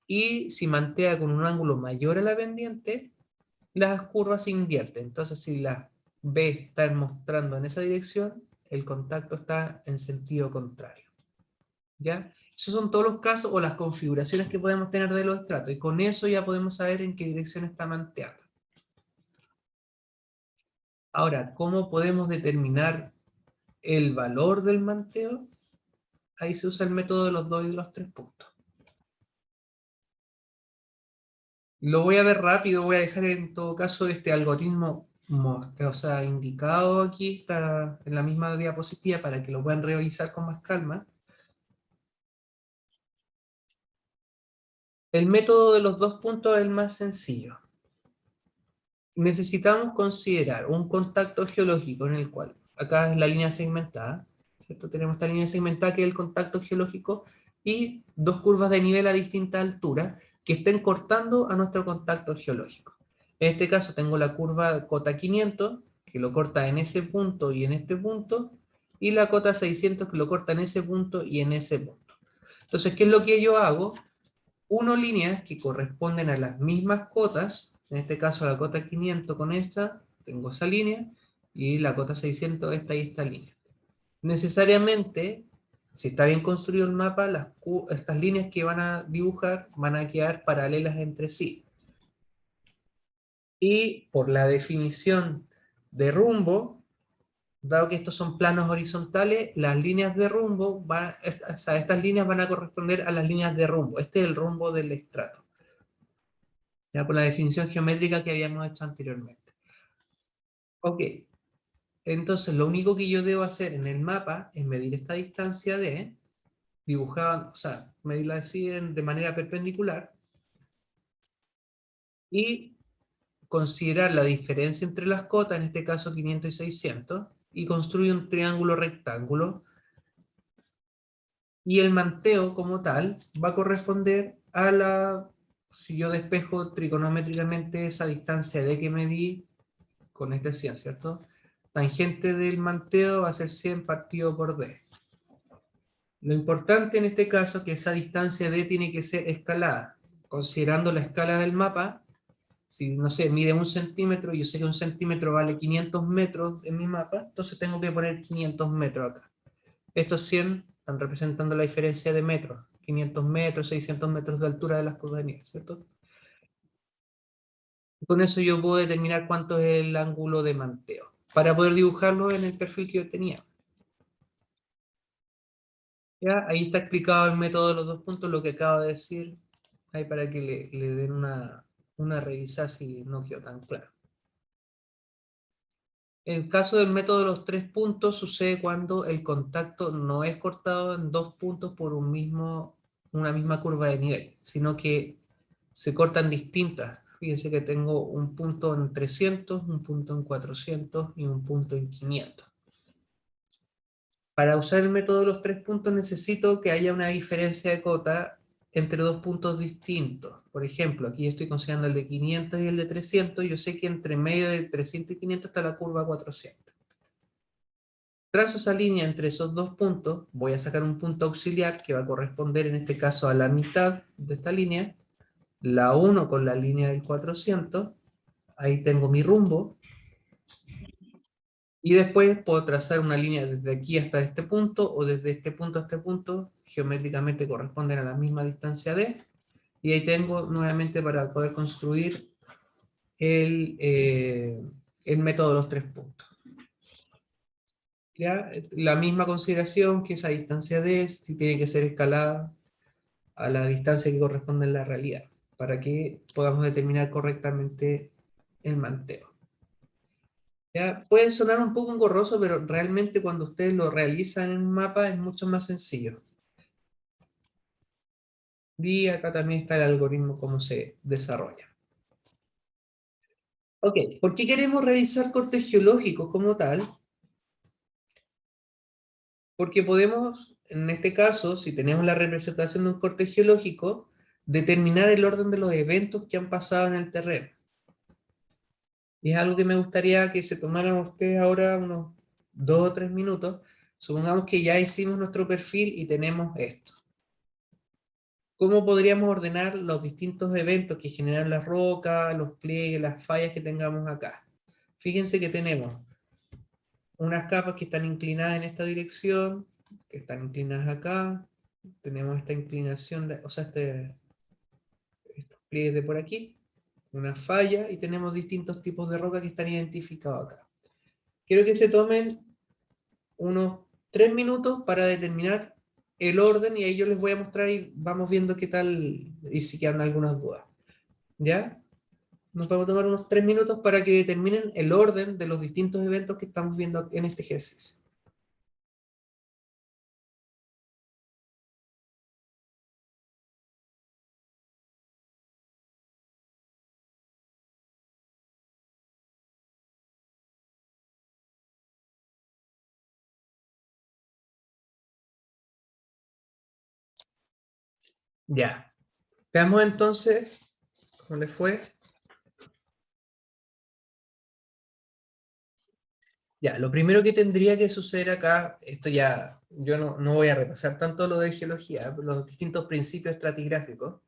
Y si mantea con un ángulo mayor a la pendiente, las curvas se invierten. Entonces, si la B está mostrando en esa dirección, el contacto está en sentido contrario. ¿Ya? Esos son todos los casos o las configuraciones que podemos tener de los estratos. Y con eso ya podemos saber en qué dirección está manteando. Ahora, ¿cómo podemos determinar el valor del manteo? Ahí se usa el método de los 2 y de los 3 puntos. Lo voy a ver rápido, voy a dejar en todo caso este algoritmo indicado aquí, está en la misma diapositiva para que lo puedan revisar con más calma. El método de los 2 puntos es el más sencillo. Necesitamos considerar un contacto geológico en el cual, acá es la línea segmentada, ¿cierto? Tenemos esta línea segmentada que es el contacto geológico y dos curvas de nivel a distinta altura que estén cortando a nuestro contacto geológico. En este caso tengo la curva cota 500 que lo corta en ese punto y en este punto, y la cota 600 que lo corta en ese punto y en ese punto. Entonces, ¿qué es lo que yo hago? Uno líneas que corresponden a las mismas cotas, en este caso la cota 500 con esta, tengo esa línea, y la cota 600 esta y esta línea. Necesariamente, si está bien construido el mapa, estas líneas que van a dibujar van a quedar paralelas entre sí. Y por la definición de rumbo, dado que estos son planos horizontales, las líneas de rumbo, estas líneas van a corresponder a las líneas de rumbo. Este es el rumbo del estrato. Ya por la definición geométrica que habíamos hecho anteriormente. Ok, entonces lo único que yo debo hacer en el mapa es medir esta distancia de, dibujar, o sea, medirla así de manera perpendicular, y considerar la diferencia entre las cotas, en este caso 500 y 600, y construir un triángulo rectángulo, y el manteo como tal va a corresponder a la, si yo despejo trigonométricamente esa distancia de que medí con este 100, ¿cierto? Tangente del manteo va a ser 100 partido por d. Lo importante en este caso es que esa distancia d tiene que ser escalada. Considerando la escala del mapa, si, no sé, mide 1 centímetro, yo sé que 1 centímetro vale 500 metros en mi mapa, entonces tengo que poner 500 metros acá. Estos 100 están representando la diferencia de metros. 500 metros, 600 metros de altura de las curvas de nivel, ¿cierto? Con eso yo puedo determinar cuánto es el ángulo de manteo, para poder dibujarlo en el perfil que yo tenía. ¿Ya? Ahí está explicado el método de los 2 puntos, lo que acabo de decir, ahí para que le den una revisada si no quedó tan claro. En el caso del método de los 3 puntos sucede cuando el contacto no es cortado en 2 puntos por una misma curva de nivel, sino que se cortan distintas. Fíjense que tengo un punto en 300, un punto en 400 y un punto en 500. Para usar el método de los 3 puntos necesito que haya una diferencia de cota entre 2 puntos distintos. Por ejemplo, aquí estoy considerando el de 500 y el de 300. Yo sé que entre medio de 300 y 500 está la curva 400. Trazo esa línea entre esos 2 puntos. Voy a sacar un punto auxiliar que va a corresponder en este caso a la mitad de esta línea. La uno con la línea del 400. Ahí tengo mi rumbo. Y después puedo trazar una línea desde aquí hasta este punto, o desde este punto a este punto, geométricamente corresponden a la misma distancia d, y ahí tengo nuevamente para poder construir el método de los 3 puntos. ¿Ya? La misma consideración que esa distancia d, si tiene que ser escalada a la distancia que corresponde en la realidad, para que podamos determinar correctamente el manteo. ¿Ya? Puede sonar un poco engorroso, pero realmente cuando ustedes lo realizan en un mapa es mucho más sencillo. Y acá también está el algoritmo, cómo se desarrolla. Ok, ¿por qué queremos realizar cortes geológicos como tal? Porque podemos, en este caso, si tenemos la representación de un corte geológico, determinar el orden de los eventos que han pasado en el terreno. Y es algo que me gustaría que se tomaran ustedes ahora unos 2 o 3 minutos. Supongamos que ya hicimos nuestro perfil y tenemos esto. ¿Cómo podríamos ordenar los distintos eventos que generan las rocas, los pliegues, las fallas que tengamos acá? Fíjense que tenemos unas capas que están inclinadas en esta dirección, que están inclinadas acá. Tenemos esta inclinación, o sea, estos pliegues de por aquí, una falla, y tenemos distintos tipos de roca que están identificados acá. Quiero que se tomen unos 3 minutos para determinar el orden, y ahí yo les voy a mostrar y vamos viendo qué tal, y si quedan algunas dudas. ¿Ya? Nos vamos a tomar unos 3 minutos para que determinen el orden de los distintos eventos que estamos viendo en este ejercicio. Ya. Veamos entonces cómo les fue. Ya, lo primero que tendría que suceder acá, esto ya, yo no voy a repasar tanto lo de geología, los distintos principios estratigráficos.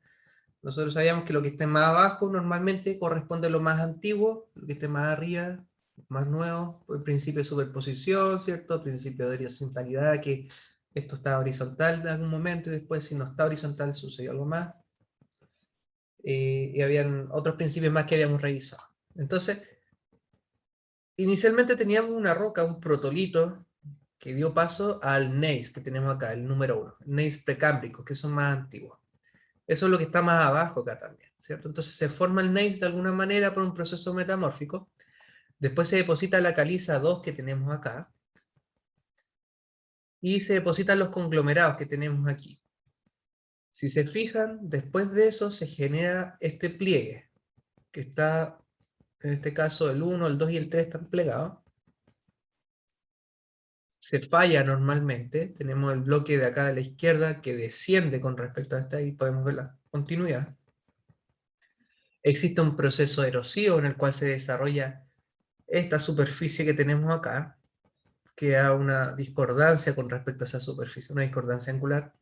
Nosotros sabíamos que lo que esté más abajo normalmente corresponde a lo más antiguo, lo que esté más arriba, más nuevo, el principio de superposición, ¿cierto? El principio de horizontalidad, que esto está horizontal en algún momento y después si no está horizontal sucedió algo más. Y habían otros principios más que habíamos revisado. Entonces, inicialmente teníamos una roca, un protolito, que dio paso al gneiss que tenemos acá, el número 1, gneiss precámbricos, que son más antiguos. Eso es lo que está más abajo acá también, ¿cierto? Entonces se forma el gneiss de alguna manera por un proceso metamórfico. Después se deposita la caliza 2 que tenemos acá. Y se depositan los conglomerados que tenemos aquí. Si se fijan, después de eso se genera este pliegue, que está, en este caso, el 1, el 2 y el 3 están plegados. Se falla normalmente. Tenemos el bloque de acá de la izquierda que desciende con respecto a este, ahí podemos ver la continuidad. Existe un proceso erosivo en el cual se desarrolla esta superficie que tenemos acá, que da una discordancia con respecto a esa superficie, una discordancia angular.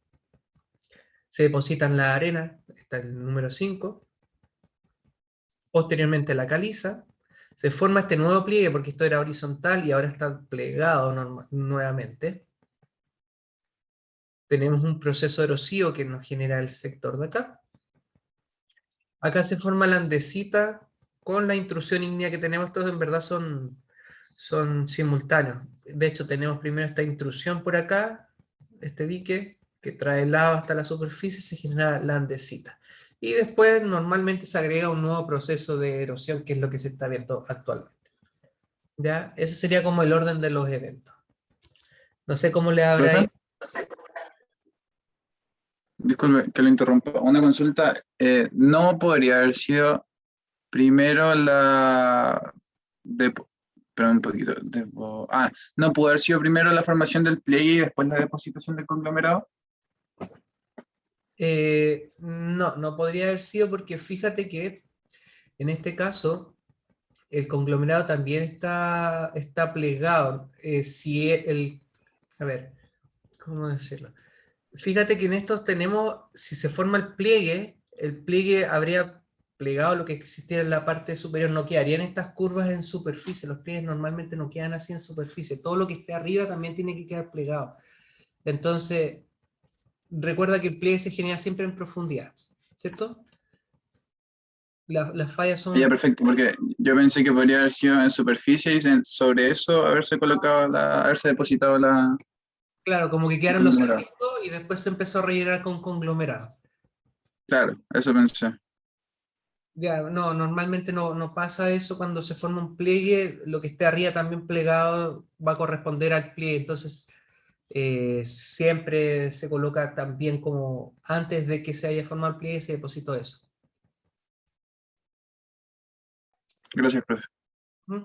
Se deposita en la arena, está el número 5. Posteriormente la caliza. Se forma este nuevo pliegue porque esto era horizontal y ahora está plegado nuevamente. Tenemos un proceso erosivo que nos genera el sector de acá. Acá se forma la andesita con la intrusión ígnea que tenemos. Estos en verdad son simultáneos. De hecho, tenemos primero esta intrusión por acá, este dique, que trae lava hasta la superficie, se genera la andesita. Y después normalmente se agrega un nuevo proceso de erosión, que es lo que se está viendo actualmente. ¿Ya? Ese sería como el orden de los eventos. No sé cómo le habrá ¿Profe? ido. Disculpe que lo interrumpa. Una consulta. ¿No podría haber sido primero la Pero un poquito. No pudo haber sido primero la formación del pliegue y después la depositación del conglomerado. No, no podría haber sido porque fíjate que en este caso el conglomerado también está plegado. Si a ver, ¿cómo decirlo? Fíjate que en estos tenemos, si se forma el pliegue habría plegado lo que existiera en la parte superior, no quedarían estas curvas en superficie, los pliegues normalmente no quedan así en superficie, todo lo que esté arriba también tiene que quedar plegado. Entonces, recuerda que el pliegue se genera siempre en profundidad, ¿cierto? Las fallas Ya, son, perfecto, porque yo pensé que podría haber sido en superficie y sobre eso haberse colocado haberse depositado claro, como que el quedaron los conglomerado. cerritos y después se empezó a rellenar con conglomerado. Claro, eso pensé. Ya, no, normalmente no pasa eso cuando se forma un pliegue, lo que esté arriba también plegado va a corresponder al pliegue, entonces siempre se coloca también como antes de que se haya formado el pliegue se depositó eso. Gracias, profe. ¿Mm?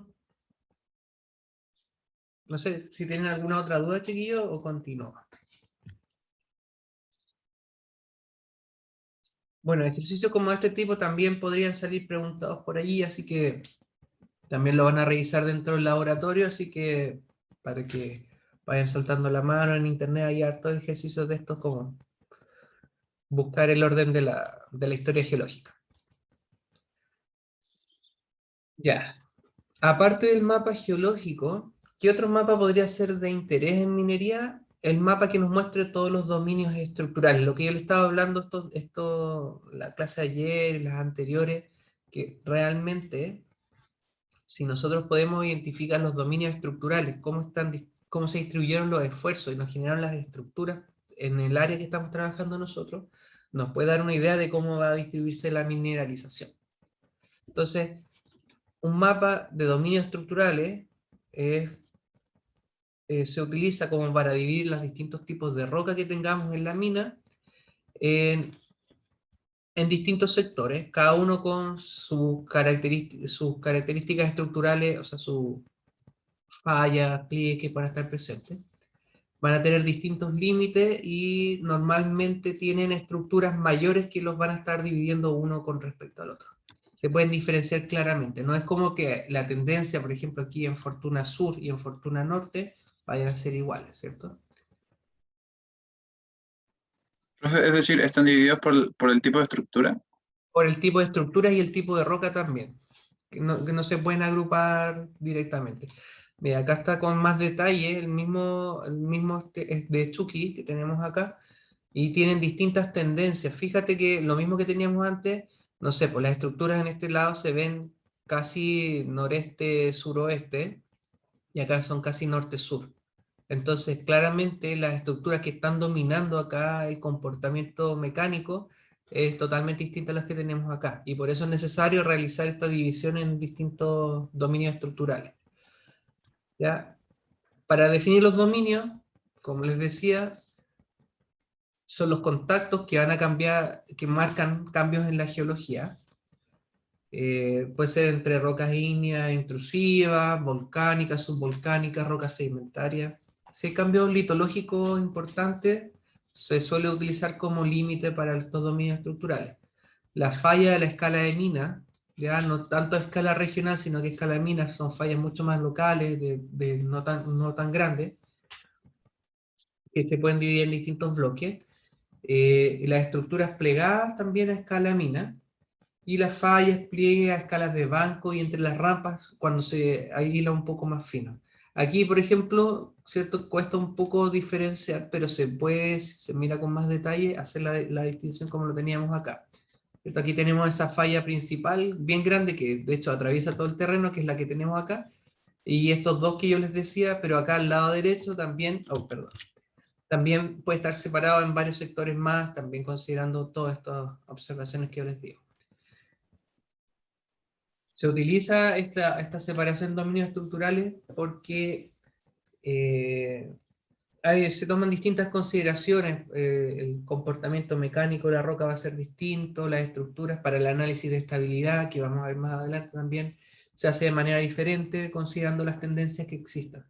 No sé si tienen alguna otra duda, chiquillos, o continúo. Bueno, ejercicios como este tipo también podrían salir preguntados por allí, así que también lo van a revisar dentro del laboratorio, así que para que vayan soltando la mano en internet hay hartos ejercicios de estos como buscar el orden de la historia geológica. Ya. Aparte del mapa geológico, ¿qué otro mapa podría ser de interés en minería? El mapa que nos muestre todos los dominios estructurales. Lo que yo le estaba hablando la clase de ayer y las anteriores, que realmente, si nosotros podemos identificar los dominios estructurales, cómo se distribuyeron los esfuerzos y nos generaron las estructuras en el área que estamos trabajando nosotros, nos puede dar una idea de cómo va a distribuirse la mineralización. Entonces, un mapa de dominios estructurales se utiliza como para dividir los distintos tipos de roca que tengamos en la mina en distintos sectores, cada uno con sus características estructurales, o sea, sus fallas, pliegues que van a estar presentes. Van a tener distintos límites y normalmente tienen estructuras mayores que los van a estar dividiendo uno con respecto al otro. Se pueden diferenciar claramente. No es como que la tendencia, por ejemplo, aquí en Fortuna Sur y en Fortuna Norte vayan a ser iguales, ¿cierto? Profe, es decir, están divididos por el tipo de estructura. Por el tipo de estructuras y el tipo de roca también, que no se pueden agrupar directamente. Mira, acá está con más detalle el mismo de Chucky que tenemos acá, y tienen distintas tendencias. Fíjate que lo mismo que teníamos antes, no sé, pues las estructuras en este lado se ven casi noreste-suroeste, y acá son casi norte-sur. Entonces, claramente las estructuras que están dominando acá el comportamiento mecánico es totalmente distinta a las que tenemos acá. Y por eso es necesario realizar esta división en distintos dominios estructurales. ¿Ya? Para definir los dominios, como les decía, son los contactos que van a cambiar, que marcan cambios en la geología. Puede ser entre rocas ígneas intrusivas, volcánicas, subvolcánicas, rocas sedimentarias. Si hay cambios litológicos importantes, se suele utilizar como límite para estos dominios estructurales. La falla de la escala de mina, ya no tanto a escala regional, sino que a escala de minas son fallas mucho más locales, no tan grandes, que se pueden dividir en distintos bloques. Las estructuras plegadas también a escala mina, y las fallas, pliegues a escalas de banco y entre las rampas cuando se hila un poco más fino. Aquí, por ejemplo, ¿cierto? Cuesta un poco diferenciar, pero se puede, si se mira con más detalle, hacer la distinción como lo teníamos acá. ¿Cierto? Aquí tenemos esa falla principal bien grande que de hecho atraviesa todo el terreno, que es la que tenemos acá, y estos dos que yo les decía, pero acá al lado derecho también, perdón, también puede estar separado en varios sectores más, también considerando todas estas observaciones que yo les digo. Se utiliza esta separación de dominios estructurales porque se toman distintas consideraciones. El comportamiento mecánico de la roca va a ser distinto, las estructuras para el análisis de estabilidad, que vamos a ver más adelante también, se hace de manera diferente considerando las tendencias que existan.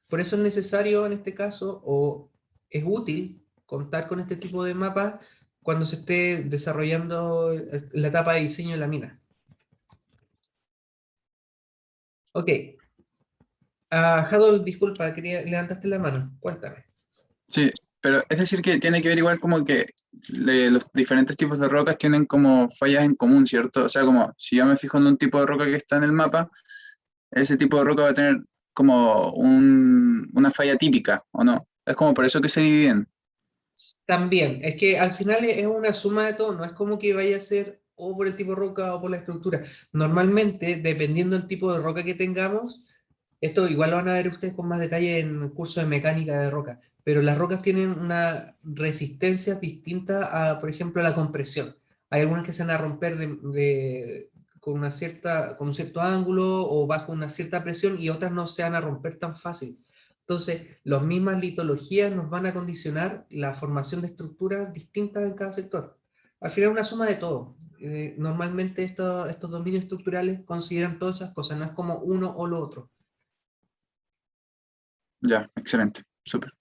Por eso es necesario en este caso, o es útil, contar con este tipo de mapas cuando se esté desarrollando la etapa de diseño de la mina. Ok. Harold, disculpa, levantaste la mano. Cuéntame. Sí, pero es decir que tiene que ver igual como que los diferentes tipos de rocas tienen como fallas en común, ¿cierto? O sea, como si yo me fijo en un tipo de roca que está en el mapa, ese tipo de roca va a tener como una falla típica, ¿o no? Es como por eso que se dividen. También, es que al final es una suma de todo, no es como que vaya a ser o por el tipo de roca o por la estructura. Normalmente, dependiendo del tipo de roca que tengamos, esto igual lo van a ver ustedes con más detalle en el curso de mecánica de roca, pero las rocas tienen una resistencia distinta a, por ejemplo, a la compresión. Hay algunas que se van a romper con un cierto ángulo o bajo una cierta presión y otras no se van a romper tan fácil. Entonces, las mismas litologías nos van a condicionar la formación de estructuras distintas en cada sector. Al final es una suma de todo. Normalmente estos dominios estructurales consideran todas esas cosas, no es como uno o lo otro. Ya, excelente, súper.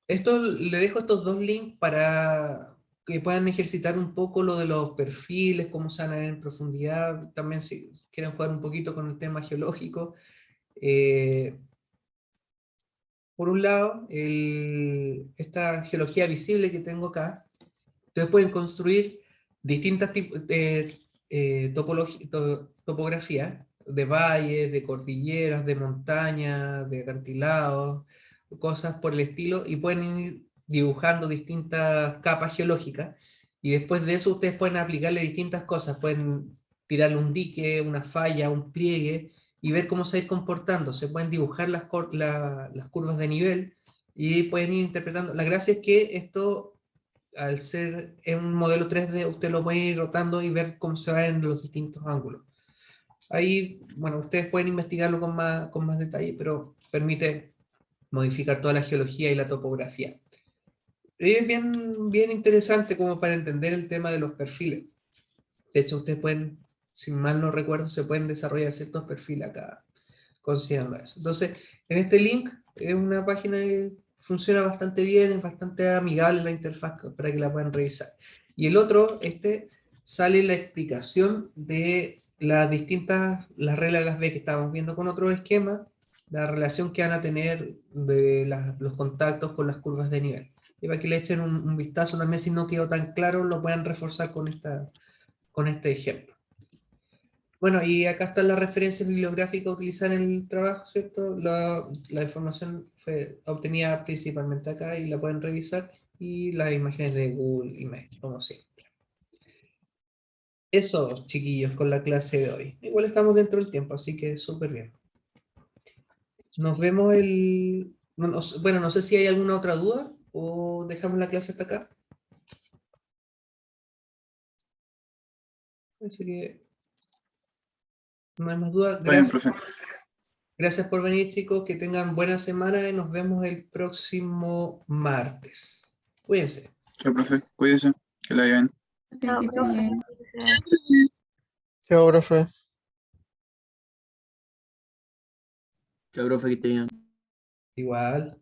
Esto le dejo estos dos links para que puedan ejercitar un poco lo de los perfiles, cómo se van a ver en profundidad, también si quieren jugar un poquito con el tema geológico. Por un lado, esta geología visible que tengo acá, ustedes pueden construir distintas topografías de valles, de cordilleras, de montañas, de acantilados, cosas por el estilo, y pueden ir dibujando distintas capas geológicas, y después de eso ustedes pueden aplicarle distintas cosas, pueden tirarle un dique, una falla, un pliegue, y ver cómo se va a ir comportando. Se pueden dibujar las curvas de nivel, y pueden ir interpretando. La gracia es que esto al ser en un modelo 3D, usted lo puede ir rotando y ver cómo se va en los distintos ángulos. Ahí, bueno, ustedes pueden investigarlo con más detalle, pero permite modificar toda la geología y la topografía. Es bien interesante como para entender el tema de los perfiles. De hecho, ustedes pueden, si mal no recuerdo, se pueden desarrollar ciertos perfiles acá considerando eso. Entonces, en este link es una página que funciona bastante bien, es bastante amigable la interfaz para que la puedan revisar. Y el otro, sale la explicación de las reglas de las B que estábamos viendo con otro esquema, la relación que van a tener de los contactos con las curvas de nivel. Y para que le echen un vistazo también, si no quedó tan claro, lo puedan reforzar con este ejemplo. Bueno, y acá están las referencias bibliográficas a utilizar en el trabajo, ¿cierto? La información fue obtenida principalmente acá y la pueden revisar, y las imágenes de Google Images, como siempre. Eso, chiquillos, con la clase de hoy. Igual estamos dentro del tiempo, así que súper bien. Nos vemos bueno, no sé si hay alguna otra duda o dejamos la clase hasta acá. Así que no hay más dudas. Está bien, profe. Gracias por venir, chicos. Que tengan buena semana y nos vemos el próximo martes. Cuídense. Chao, profe. Cuídese. Que la lleven. Chao, Que esté profe. bien. Chao, profe. Chao, profe, que esté bien. Igual.